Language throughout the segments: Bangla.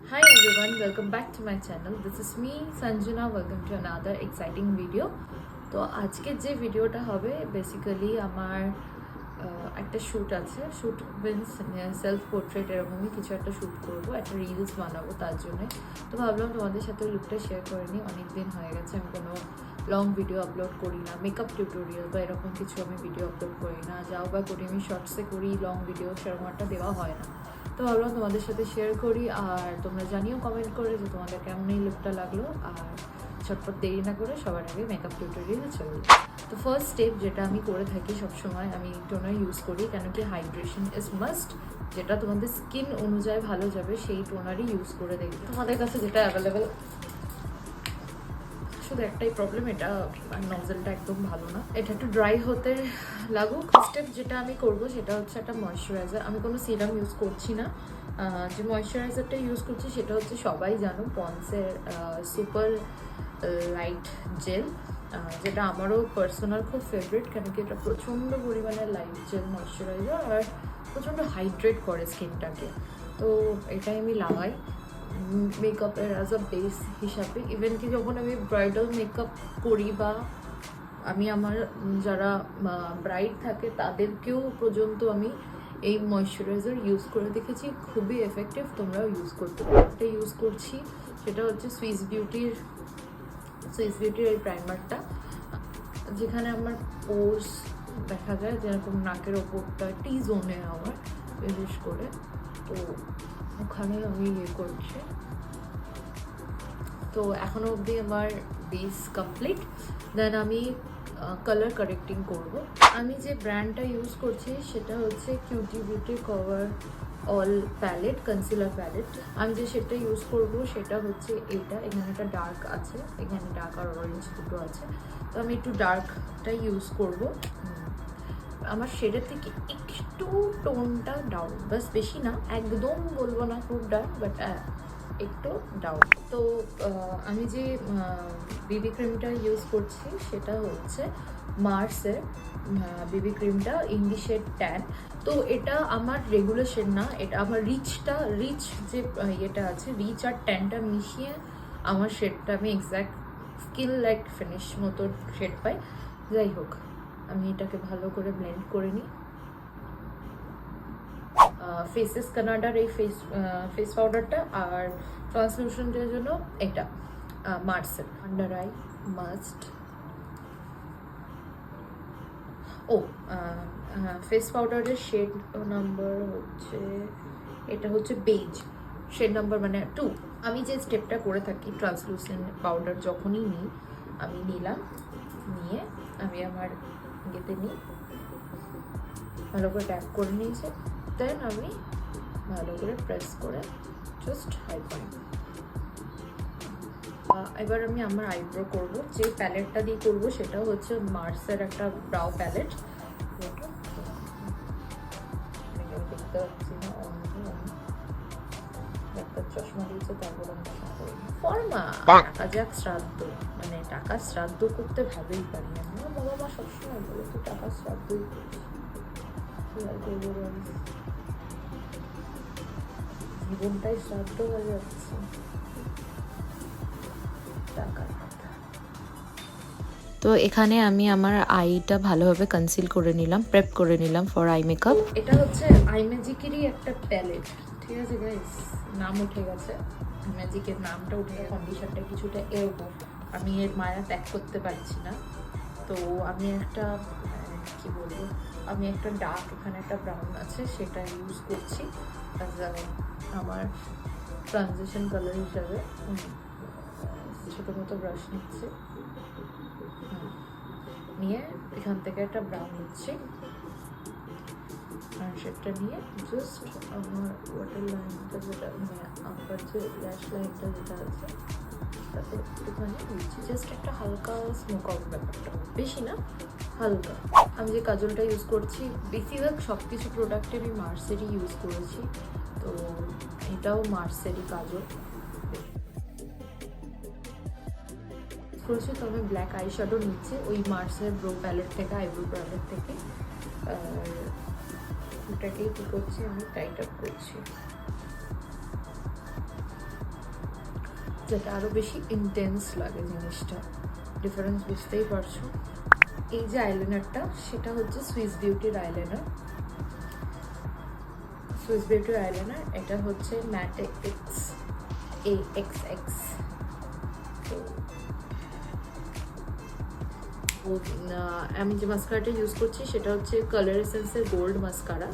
Hi everyone, welcome back to my channel. This is me Sanjana. Welcome to another exciting video. তো আজকে যে ভিডিওটা হবে বেসিক্যালি আমার একটা শ্যুট আছে, শ্যুট মিনস সেলফ পোর্ট্রেট এরকমই কিছু একটা শ্যুট করবো, একটা রিলস বানাবো তার জন্য। তো ভাবলাম তোমাদের সাথে লুকটা শেয়ার করে নিই। অনেক দিন হয়ে গেছে আমি কোনো লং ভিডিও আপলোড করি না, মেকআপ টিউটোরিয়াল বা এরকম কিছু আমি ভিডিও আপলোড করি না, যাও বা করি আমি শর্টসে করি, লং ভিডিও সেরকম একটা দেওয়া হয় না। তো ভাবলাম তোমাদের সাথে শেয়ার করি, আর তোমরা জানিও কমেন্ট করে যে তোমাদের কেমন এই লুকটা লাগলো। আর ঝটপট দেরি না করে সবার আগে মেকআপ টিউটোরিয়ালে চলবে। তো ফার্স্ট স্টেপ যেটা আমি করে থাকি সবসময়, আমি টোনার ইউজ করি, কেন কি হাইড্রেশন ইজ মাস্ট। যেটা তোমাদের স্কিন অনুযায়ী ভালো যাবে সেই টোনারই ইউজ করে দেখবে। তোমাদের কাছে যেটা অ্যাভেলেবেল, শুধু একটাই প্রবলেম, এটা নজেলটা একদম ভালো না, এটা একটু ড্রাই হতে লাগুক। স্টেপ যেটা আমি করব সেটা হচ্ছে একটা ময়শ্চারাইজার। আমি কোনো সিরাম ইউজ করছি না, যে ময়শ্চারাইজারটা ইউজ করছি সেটা হচ্ছে সবাই জানো, পন্সের সুপার লাইট জেল, যেটা আমারও পার্সোনাল খুব ফেভারিট, কেন কি এটা প্রচণ্ড পরিমাণে লাইট জেল ময়শ্চারাইজার আর প্রচণ্ড হাইড্রেট করে স্কিনটাকে। তো এটাই আমি লাগাই মেকআপের অ্যাজ আ বেস হিসাবে। ইভেন কি যখন আমি ব্রাইডাল মেকআপ করি বা আমি আমার যারা ব্রাইড থাকে তাদেরকেও পর্যন্ত আমি এই ময়শ্চারাইজার ইউজ করে দেখেছি, খুবই এফেক্টিভ, তোমরাও ইউজ করতে পারো। এটা ইউজ করছি সেটা হচ্ছে সুইস বিউটির এই প্রাইমারটা, যেখানে আমার পোর্স দেখা যায়, যেরকম নাকের ওপরটা টি জোনে আমার বিশেষ করে, তো ওখানে আমি ইয়ে করছি। তো এখনও অবধি আমার বেস কমপ্লিট। দেন আমি কালার কারেক্টিং করব। আমি যে ব্র্যান্ডটা ইউজ করছি সেটা হচ্ছে cutie beauty cover all palette, concealer palette. আমি যে শেডটা ইউজ করব সেটা হচ্ছে এটা। এখানে একটা ডার্ক আছে, এখানে ডার্ক আর অরেঞ্জ দুটো আছে, তো আমি একটু ডার্কটা ইউজ করব। আমার শেডের থেকে একটু টোনটা ডাউন, বাস বেশি না, একদম বলবো না খুব ডার্ক, বাট একটু ডাউন। তো আমি যে বিবি ক্রিমটা ইউজ করছি সেটা হচ্ছে মার্সের বিবি ক্রিমটা ইন্ডি শেড ট্যান। তো এটা আমার রেগুলার শেড না, এটা আমার রিচ যে ইয়েটা আছে, রিচ আর ট্যানটা মিশিয়ে আমার শেডটা আমি এক্স্যাক্ট স্কিন লাইক ফিনিশ মতো শেড পাই। যাই হোক, আমি এটাকে ভালো করে ব্লেন্ড করে নিই। ফেসেস কানাডার এই ফেস পাউডারটা, আর ট্রান্সলুশনের জন্য এটা Marcel under eye must. Face পাউডারের শেড নাম্বার হচ্ছে, এটা হচ্ছে বেজ শেড নাম্বার, মানে 2। আমি যে স্টেপটা করে থাকি, ট্রান্সলুসেন্ট পাউডার যখনই নিই, আমি নিলাম, নিয়ে আমি আমার ইয়েতে নিই, ভালো করে ট্যাপ করে নিয়েছে, দেন আমি ভালো করে প্রেস করে জাস্ট হাই পয়েন্ট। এবার আমি আমার আইব্রো করব। যে প্যালেটটা দিয়ে করব সেটা হচ্ছে মার্সের একটা ব্রাউ প্যালেট। দেখতে পাচ্ছি না, একটা চশমা দিয়েছে, তারপর আমি ফর্মা টাকা যাক শ্রাদ্ধ, মানে টাকা শ্রাদ্ধ করতে ভাবেই পারি না। আমার বাবা মা সবসময় বলে তো টাকা শ্রাদ্ধই করছি, জীবনটাই শ্রাদ্ধ হয়ে যাচ্ছে টাকার কথা। তো এখানে আমি আমার আইটা ভালোভাবে কনসিল করে নিলাম, প্রেপ করে নিলাম ফর আই মেকআপ। এটা হচ্ছে আই ম্যাজিকেরই একটা প্যালেট, ঠিক আছে গাইস, নাম উঠে গেছে, ম্যাজিকের নামটা উঠে, কন্ডিশনটা কিছুটা এরকম, আমি এর মায়া ত্যাগ করতে পারছি না। তো আমি একটা কি বলবো, আমি একটা ডার্ক, এখানে একটা ব্রাউন আছে, সেটা ইউজ করছি আমার ট্রানজিশন কালার হিসাবে। ছোটো মতো ব্রাশ নিচ্ছি, নিয়ে এখান থেকে একটা ব্রাউন নিচ্ছি, আর সেটা নিয়ে জাস্ট আমার ওয়াটার লাইনটা, যেটা মানে আপার যে ল্যাশ লাইনটা যেটা আছে তাতে একটুখানি দিচ্ছি, জাস্ট একটা হালকা স্মোক আউট ব্যাপারটা, বেশি না, হালকা। আমি যে কাজলটা ইউজ করছি, বেশিরভাগ সব কিছু প্রোডাক্টে আমি মার্সেরই ইউজ করেছি, তো এটাও মার্সেরই কাজল করেছি। তো আমি ব্ল্যাক আই শ্যাডো নিচ্ছি ওই মার্সের ব্রো প্যালেট থেকে, আইব্রো প্যালেট থেকে, আর এটাকেই কী করছি, আমি টাইট আপ করছি। যেটা আরও বেশি ইন্টেন্স লাগে জিনিসটা, ডিফারেন্স বুঝতেই পারছো। এই যে আইলাইনারটা সেটা হচ্ছে সুইস বিউটির আইলাইনার। সুইস বিউটির আইলাইনার এটা হচ্ছে ম্যাট এক্স AXX। তো আমি যে মাস্কারাটা ইউজ করছি সেটা হচ্ছে কালার এসেন্সের গোল্ড মাস্কারা।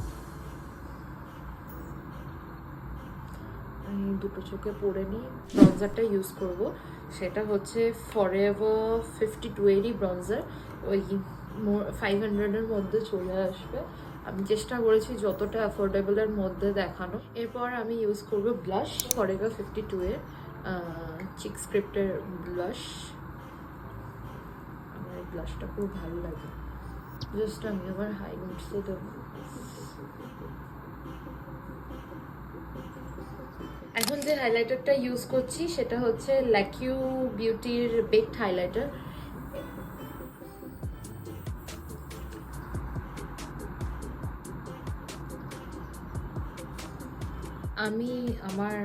আমি দুটো চোখে পরে নিই। ব্রঞ্জারটা ইউজ করব, সেটা হচ্ছে ফরএভার 52 এরই ব্রঞ্জার, ওই 500-এর মধ্যে চলে আসবে। আমি চেষ্টা করেছি যতটা অ্যাফোর্ডেবলের মধ্যে দেখানো। এরপর আমি ইউজ করব ব্লাশ, ফরএভার 52 এর চিক স্ক্রিপ্টের ব্লাশ। আমার এই ব্লাশটা খুব ভালো লাগে। জাস্ট আমি আমার হাই নোটসে দেবো। এখন যে হাইলাইটারটা ইউজ করছি সেটা হচ্ছে ল্যাকিউ বিউটির বেকড হাইলাইটার। আমি আমার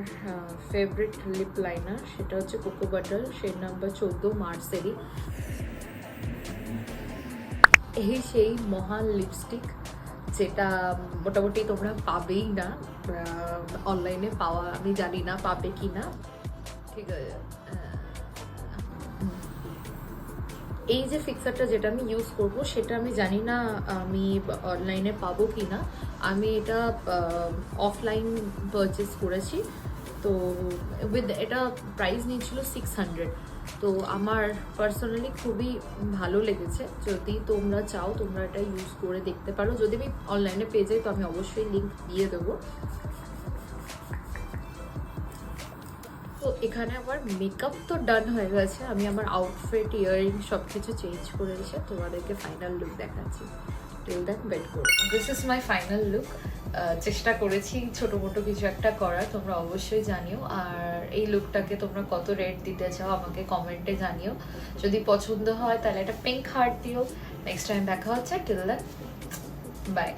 ফেভারিট লিপ লাইনার সেটা হচ্ছে কোকো বাটার, শেড নাম্বার 14 মার্সেরি। এই সেই মহান লিপস্টিক যেটা মোটামুটি তোমরা পাবেই না, অনলাইনে পাওয়া আমি জানি না পাবে কি না, ঠিক আছে। এই যে ফিক্সারটা যেটা আমি ইউজ করব সেটা আমি জানি না আমি অনলাইনে পাবো কি না। আমি এটা অফলাইন পারচেস করেছি, তো উইথ এটা প্রাইস নিয়েছিল 600। তো আমার পার্সোনালি খুবই ভালো লেগেছে। যদি তোমরা চাও তোমরা এটা ইউজ করে দেখতে পারো। যদি আমি অনলাইনে পেয়ে যাই তো আমি অবশ্যই লিঙ্ক দিয়ে দেবো। তো এখানে আমার মেকআপ তো ডান হয়ে গেছে, আমি আমার আউটফিট, ইয়াররিং সব কিছু চেঞ্জ করে এসে তোমাদেরকে ফাইনাল লুক দেখাচ্ছি। টিল দ্যাট ওয়েট করো। This is my final look. চেষ্টা করেছি ছোটো মোটো কিছু একটা করার, তোমরা অবশ্যই জানিও। আর এই লুকটাকে তোমরা কত রেট দিতে চাও আমাকে কমেন্টে জানিও। যদি পছন্দ হয় তাহলে একটা পিঙ্ক হার্ট দিও। নেক্সট টাইম দেখা হচ্ছে। Till that by.